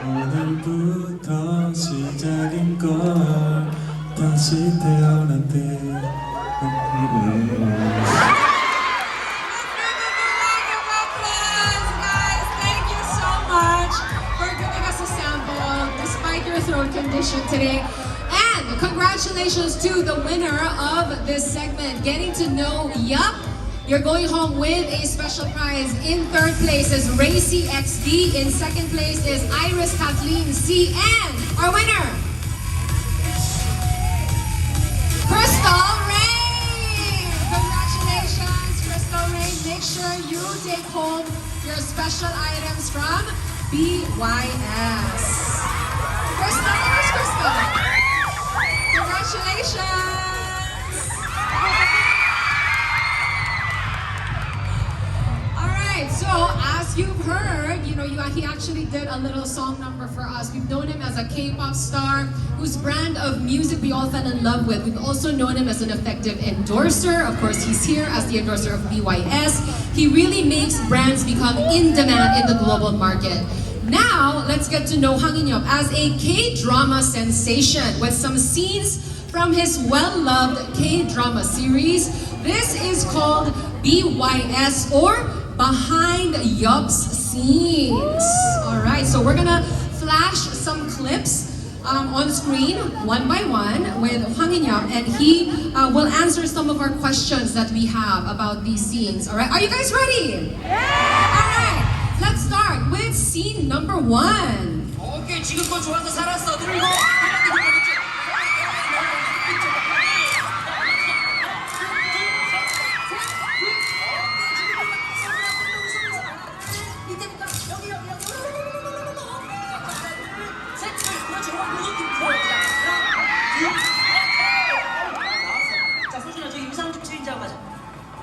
오늘부터 시작인 걸 다시 태어난대. Throat condition today. And congratulations to the winner of this segment. Getting to know YOUP. You're going home with a special prize. In third place is Racy XD. In second place is Iris Kathleen C. And our winner, Crystal Rain. Congratulations, Crystal Rain. Make sure you take home your special items from BYS. Crystal, where's Crystal? Congratulations! Alright, so as you've heard, he actually did a little song number for us. We've known him as a K-pop star whose brand of music we all fell in love with. We've also known him as an effective endorser. Of course, he's here as the endorser of BYS. He really makes brands become in demand in the global market. Now, let's get to know Hwang In-yeop as a K-drama sensation with some scenes from his well-loved K-drama series. This is called BYS or Behind YOUP's Scenes. Alright, so we're gonna flash some clips on screen one by one with Hwang In-yeop, and he will answer some of our questions that we have about these scenes. Alright, are you guys ready? Yeah! Alright! Let's start with scene number 1. 오케이, 지금껏 좋아서 살았어. 들고. 이때부터 여기. 셋, 그렇지. 자, 소준아, 저기 의상 좀 체인지하고 가자.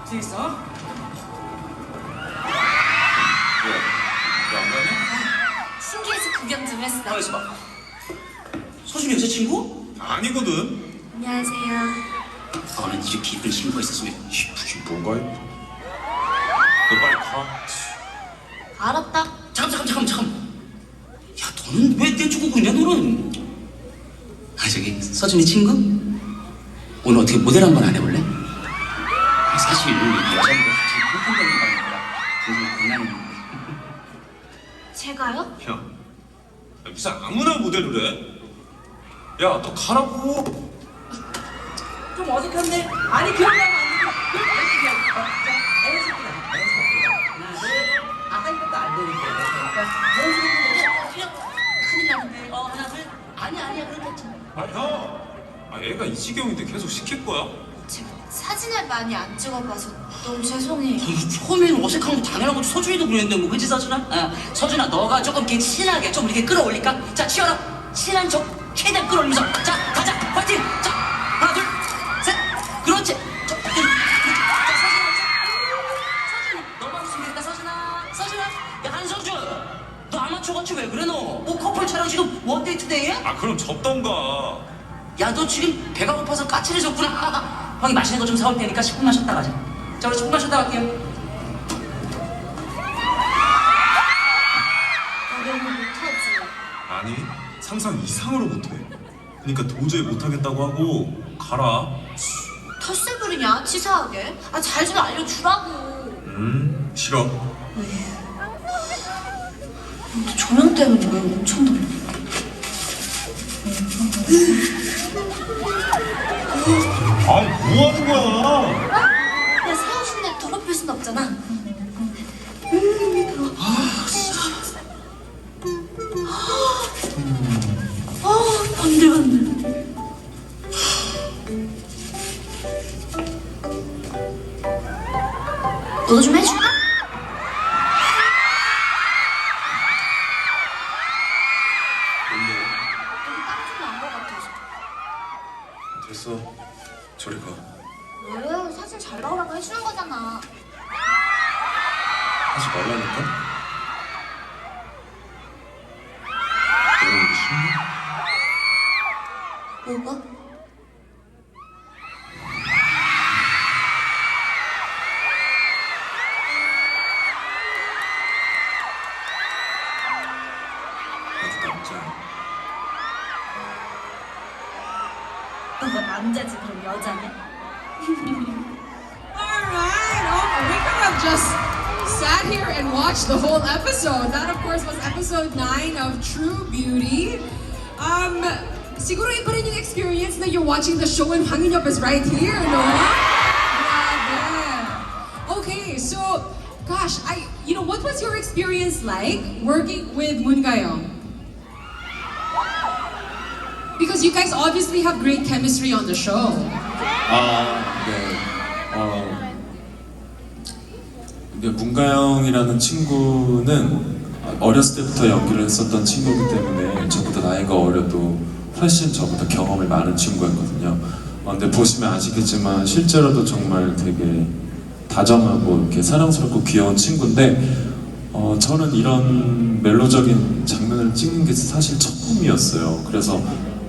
체인했어? 신기해서 구경 좀 했어. 가만있어 봐. 서준이 여자친구? 아니거든. 안녕하세요. 너는 이렇게 이쁜 친구가 있었으면 이쁘긴 뭔가 너 빨리 가. 알았다. 잠깐. 야, 너는 왜 떼주고 그러냐, 너는? 아, 저기 서준이 친구? 오늘 어떻게 모델 한번 안 해볼래? 사실 여자분들 같이 펑펑거리는 거 아니라 굉장히 겁나는. 제가요? 야, 무슨 아무나 모델을 해? 야, 너 가라고. 좀 어색한데? 아니, 기억나면 안 돼. 하나, 둘. 아까 이것도 안 되는데. 큰일 나는데. 하나, 둘. 아니야, 그렇게 했잖아. 아, 형. 얘가 이 지경인데 계속 시킬 거야? 제가 사진을 많이 안 찍어봐서 너무 죄송해요. 처음에는 어색한 거 당연한 거지. 서준이도 그랬는데 뭐, 그치, 서준아? 서준아, 너가 조금 이렇게 친하게 좀 이렇게 끌어올릴까? 자, 치열아. 친한 척 최대한 끌어올리면서. 자, 가자. 파이팅! 자, 하나, 둘, 셋. 그렇지. 자, 서준이, 너만 웃으면 되겠다, 서준아. 야, 한성준. 너 아마추어 같이 왜 그래, 너? 뭐 커플 촬영 지금 원데이트데이야? 아, 그럼 접던가. 야, 너 지금 배가 고파서 까칠해졌구나. 형이 맛있는 거 좀 사올 테니까 10분만 쉬었다 가자. 자, 우리 10분만 쉬었다 갈게요. 어려운 못하지. 아니, 상상 이상으로 못해. 그러니까 도저히 못하겠다고 하고 가라. 텃세 부리냐? 치사하게. 잘 좀 알려주라고. 싫어. 근데 조명 때문에 왜 엄청 놀래? 아니, 뭐 하는 거야? 야, 세워준데 더럽힐 순 없잖아. 반들반들. 너도 좀 해줄까? 뭔데? 여기 땀좀 난 거 같아서. 됐어. 저리 가. 왜? 사진 잘 나오라고 해주는 거잖아. 하지 말라니까? 내가 이게 싫냐? 뭐가? 나 좀 없죠. 너가 남자지 그럼 여자냐? Alright, oh, we could have just sat here and watched the whole episode. That of course was episode 9 of True Beauty. Siguro iba rin yung experience na you're watching the show and Hwang In-yeop is right here, no? Grabe. Okay, so, gosh, what was your experience like working with Moon Ga-young? Because you guys obviously have great chemistry on the show. 네. 이게 문가영이라는 친구는 어렸을 때부터 연기를 했었던 친구이기 때문에 저보다 나이가 어려도 훨씬 저보다 경험이 많은 친구였거든요. 근데 보시면 아시겠지만 실제로도 정말 되게 다정하고 이렇게 사랑스럽고 귀여운 친구인데 저는 이런 멜로적인 장면을 찍는 게 사실 처음이었어요. 그래서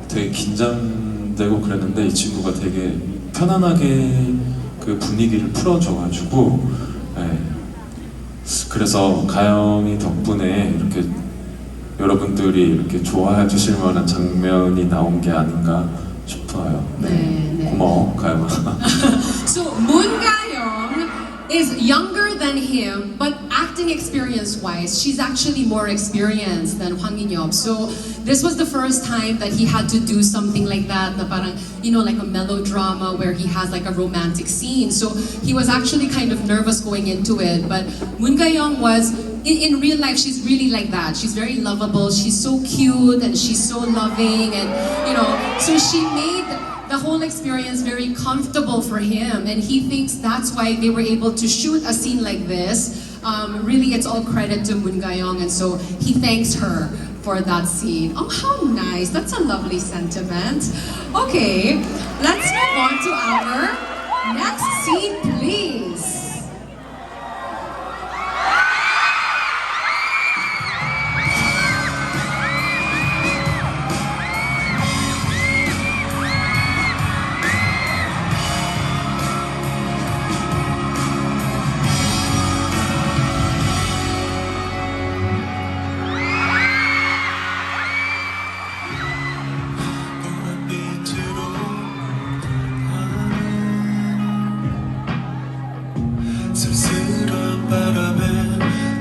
되게 긴장되고 그랬는데 이 친구가 되게 편안하게 그 분위기를 풀어줘가지고 그래서 가영이 덕분에 이렇게 여러분들이 이렇게 좋아해 주실 만한 장면이 나온 게 아닌가 싶어요. 네. 고마워 가영아. So Moon Ga-young is younger than him, but acting experience-wise, she's actually more experienced than Hwang In-yeop. So this was the first time that he had to do something like that, na parang, like a melodrama where he has like a romantic scene. So he was actually kind of nervous going into it. But Moon Ga-young was, in real life, she's really like that. She's very lovable. She's so cute and she's so loving, and so she made the whole experience very comfortable for him, and he thinks that's why they were able to shoot a scene like this. Really, it's all credit to Moon Ga-young, and so he thanks her for that scene. Oh, how nice. That's a lovely sentiment. Okay, let's move on to our next scene, please. 쓸쓸한 바람에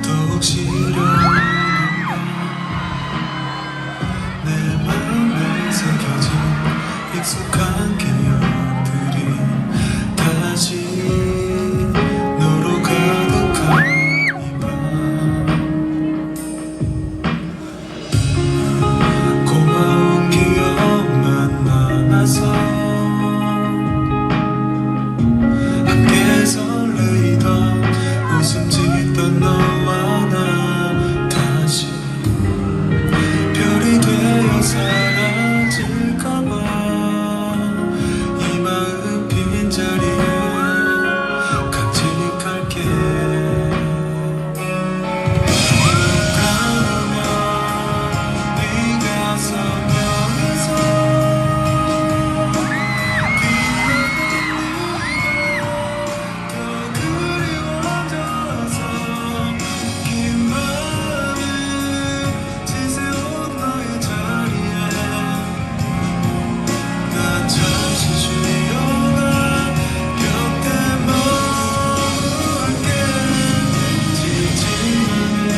더욱 시려오는 내 마음에 새겨진 익숙한 기억들이 다시 너로 가득한 이 밤 고마운 기억만 남아서 함께 설레이던 웃음 짓던 너와 나 다시 별이 되어 사라질까봐 이 마음 빈자리에 간직할게. 그러면 네가 선명해서 더 그리워져서 긴 밤에 지새운 너의 자리에 난 잠시 쉬어가 곁에 머물게. 지친 맘에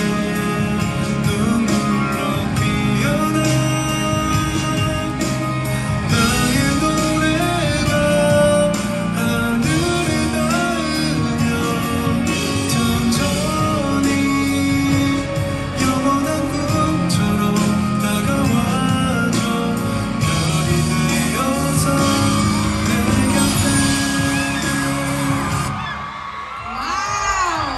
눈물로 피어나 나의 노래가 하늘에 닿으며 천천히 영원한 꿈처럼 다가와줘. 별이 되어서 내 곁에. Wow!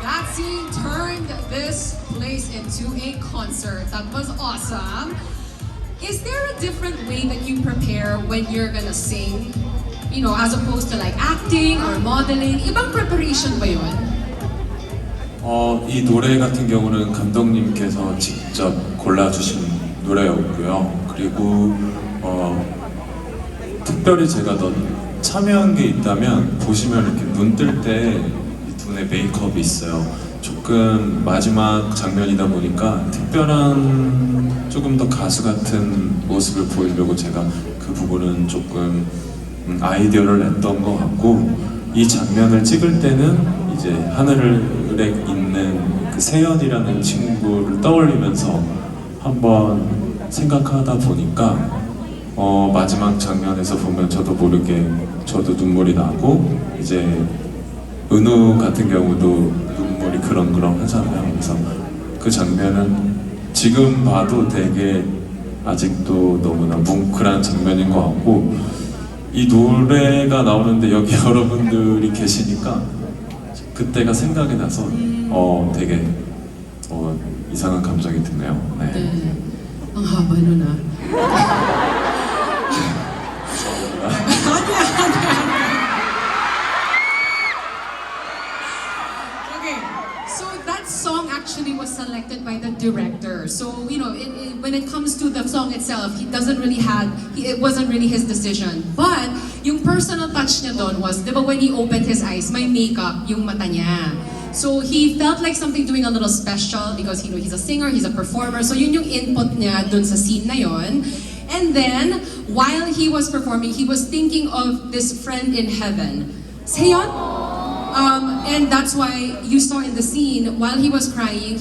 That scene turned this place into a concert. That was awesome. Is there a different way that you prepare when you're gonna sing? As opposed to like acting or modeling? Ibang preparation ba yun? 이 노래 같은 경우는 감독님께서 직접 골라주신 노래였고요. 그리고 특별히 제가 참여한 게 있다면 보시면 이렇게 눈 뜰 때 이 두 분의 메이크업이 있어요. 조금 마지막 장면이다 보니까 특별한 조금 더 가수 같은 모습을 보이려고 제가 그 부분은 조금 아이디어를 냈던 것 같고, 이 장면을 찍을 때는 이제 하늘에 있는 그 세연이라는 친구를 떠올리면서 한번 생각하다 보니까 마지막 장면에서 보면 저도 모르게 저도 눈물이 나고, 이제 은우 같은 경우도 눈물이 그렁그렁 하잖아요. 그래서 그 장면은 지금 봐도 되게 아직도 너무나 뭉클한 장면인 것 같고, 이 노래가 나오는데 여기 여러분들이 계시니까 그때가 생각이 나서 되게 이상한 감정이 드네요. 네. 네. Ang haba nun ah. Okay, so that song actually was selected by the director. So, you know, when it comes to the song itself, he doesn't really it wasn't really his decision. But yung personal touch niya doon was, di ba when he opened his eyes, may makeup yung mata niya. So he felt like something doing a little special because you know he's a singer, he's a performer. So yun yung input niya dun sa scene na yun. And then while he was performing, he was thinking of this friend in heaven. Seyon? And that's why you saw in the scene while he was crying,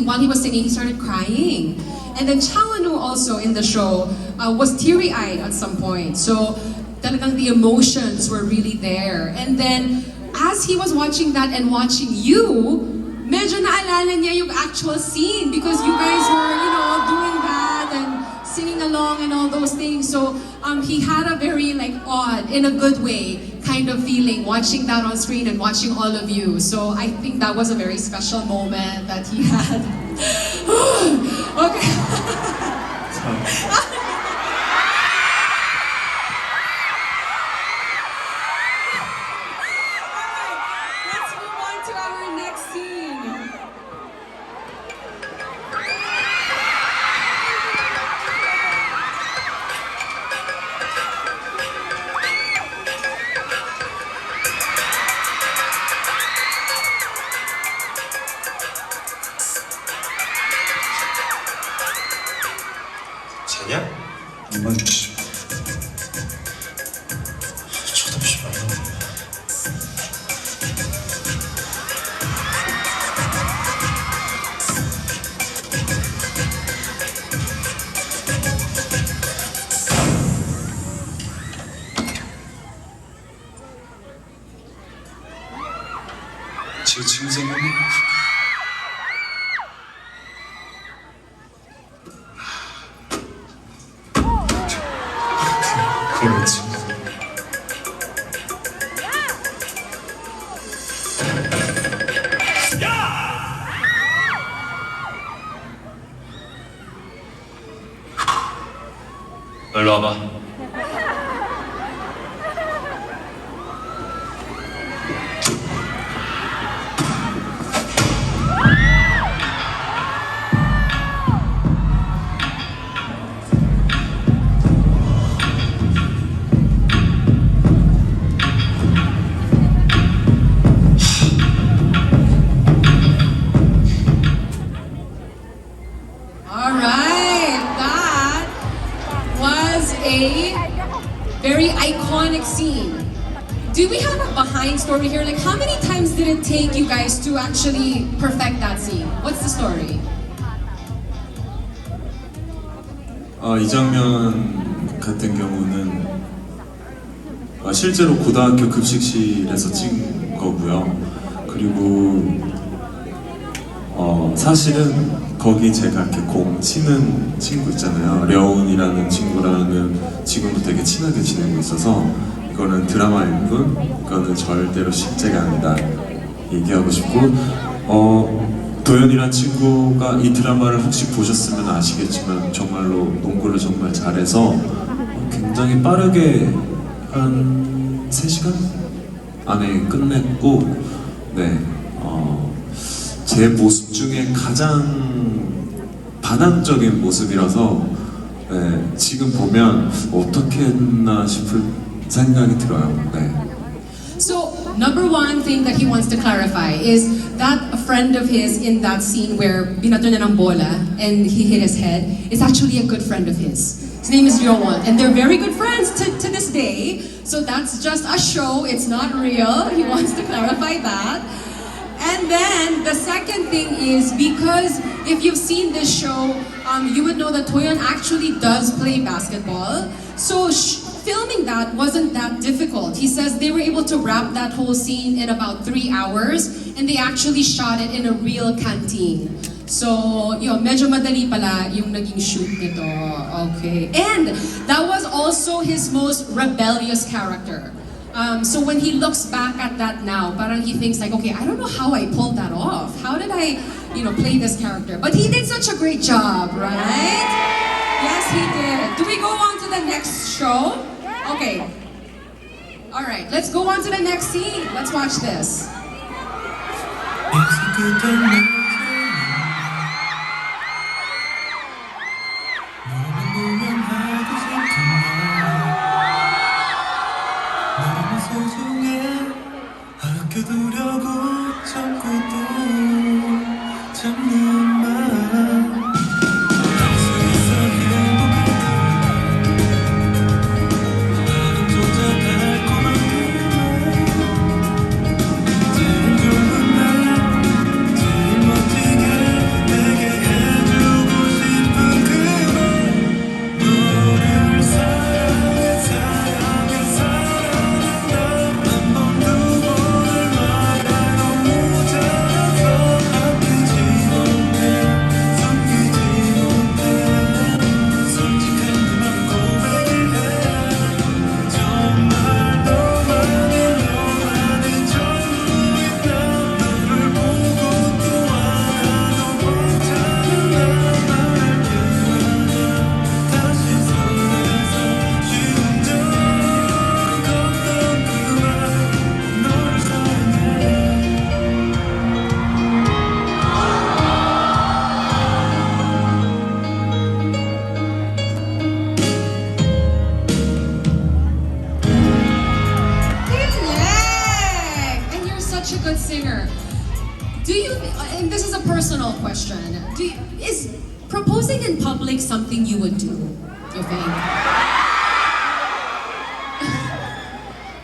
while he was singing, he started crying. And then Chawanu also in the show was teary-eyed at some point. So talagang the emotions were really there. And then as he was watching that and watching you, medyo naalala niya yung actual scene because you guys were, you know, doing that and singing along and all those things. So he had a very like odd, in a good way, kind of feeling watching that on screen and watching all of you. So I think that was a very special moment that he had. Okay. Let's move on to our next scene. 쟤냐? 이만 쳐다보지 말라고. 지금 생각이 그렇지. 일로 와봐. Alright, that was a very iconic scene. Do we have a behind story here? Like, how many times did it take you guys to actually perfect that scene? What's the story? 이 장면 같은 경우는 실제로 고등학교 급식실에서 찍은 거고요. 그리고 사실은 거기 제가 이렇게 공 치는 친구 있잖아요. 려운이라는 친구랑은 지금도 되게 친하게 지내고 있어서 이거는 드라마일 뿐, 이거는 절대로 실제가 아니다 얘기하고 싶고, 도현이란 친구가 이 드라마를 혹시 보셨으면 아시겠지만 정말로 농구를 정말 잘해서 굉장히 빠르게 한 3시간 안에 끝냈고, 네, 제 모습 중에 가장 반항적인 모습이라서 네, 지금 보면 어떻게 했나 싶을 생각이 들어요. 네. So, number one thing that he wants to clarify is that a friend of his in that scene where binato niya ng bola and he hit his head is actually a good friend of his. His name is YOUP, and they're very good friends to this day. So that's just a show, it's not real. He wants to clarify that. And then the second thing is, because if you've seen this show, you would know that Toyon actually does play basketball. So filming that wasn't that difficult. He says they were able to wrap that whole scene in about 3 hours, and they actually shot it in a real canteen. So, medyo madali pala yung naging shoot nito. Okay. And that was also his most rebellious character. So when he looks back at that now, parang he thinks like, okay, I don't know how I pulled that off. How did I, play this character? But he did such a great job, right? Yes, he did. Do we go on to the next show? Okay. All right, let's go on to the next scene. Let's watch this. Such a good singer. Do you, and this is a personal question, is proposing in public something you would do, you think?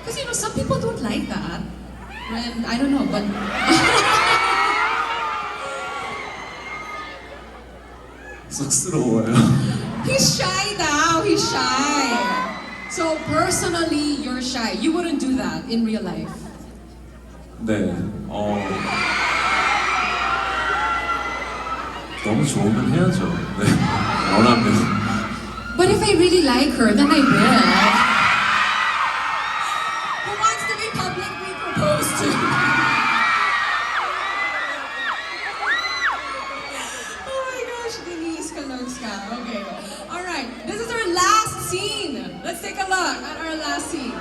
Because some people don't like that. And I don't know, but... 쑥스러워요. He's shy now, he's shy. So personally, you're shy. You wouldn't do that in real life. 네, 너무 좋으면 해야죠. 네, 원하면. But if I really like her, then I will. Who wants to be publicly proposed to? Oh my gosh, Denise Kalogska. Okay. Alright, this is our last scene. Let's take a look at our last scene.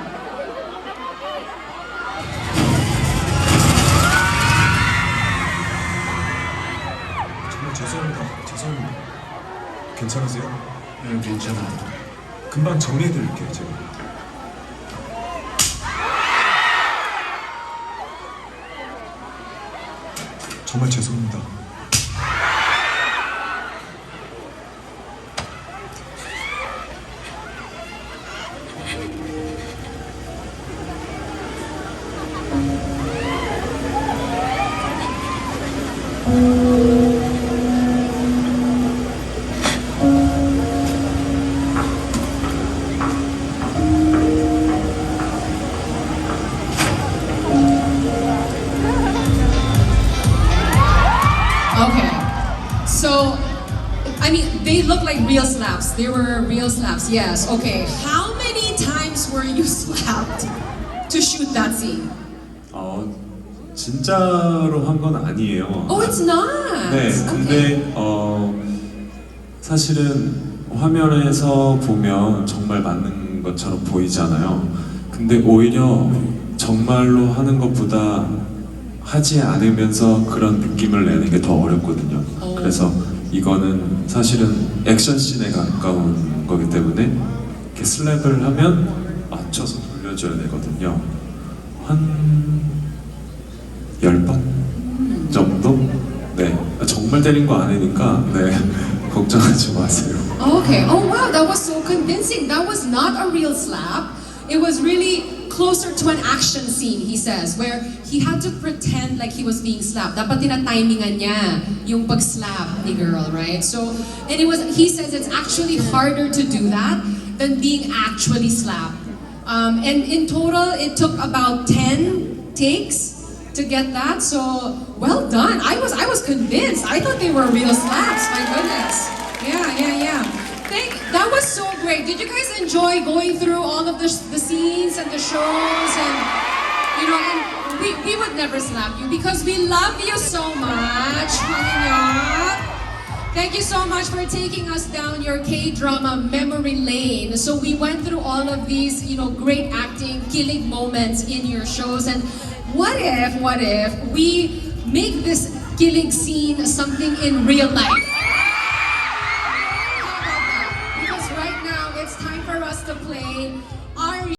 죄송합니다. 괜찮으세요? 네, 괜찮아요. 금방 정리해드릴게요, 제가. 정말 죄송합니다. So, I mean, they look like real slaps. They were real slaps, yes. Okay, how many times were you slapped to shoot that scene? 진짜로 한 건 아니에요. Oh, it's not. 네, 근데 사실은 화면에서 보면 정말 맞는 것처럼 보이잖아요. 근데 오히려 정말로 하는 것보다 하지 않으면서 그런 느낌을 내는 게 더 어렵거든요. 그래서 이거는 사실은 액션씬에 가까운 거기 때문에 이렇게 슬랩을 하면 맞춰서 돌려줘야 되거든요. 한 10번 정도? 네, 정말 때린 거 아니니까 네, 걱정하지 마세요. Okay. Oh wow, that was so convincing. That was not a real slap. It was really closer to an action scene, he says, where he had to pretend like he was being slapped. Dapat tinatimingan niya yung pag-slap ni girl, right? So, and he says it's actually harder to do that than being actually slapped. And in total, it took about 10 takes to get that. So, well done. I was convinced. I thought they were real slaps. My goodness. Yeah. That was so great. Did you guys enjoy going through all of the scenes and the shows and and we would never slap you because we love you so much. Thank you so much for taking us down your K-drama memory lane. So we went through all of these, great acting, killing moments in your shows. And what if we make this killing scene something in real life? How about that? Because right now it's time for us to play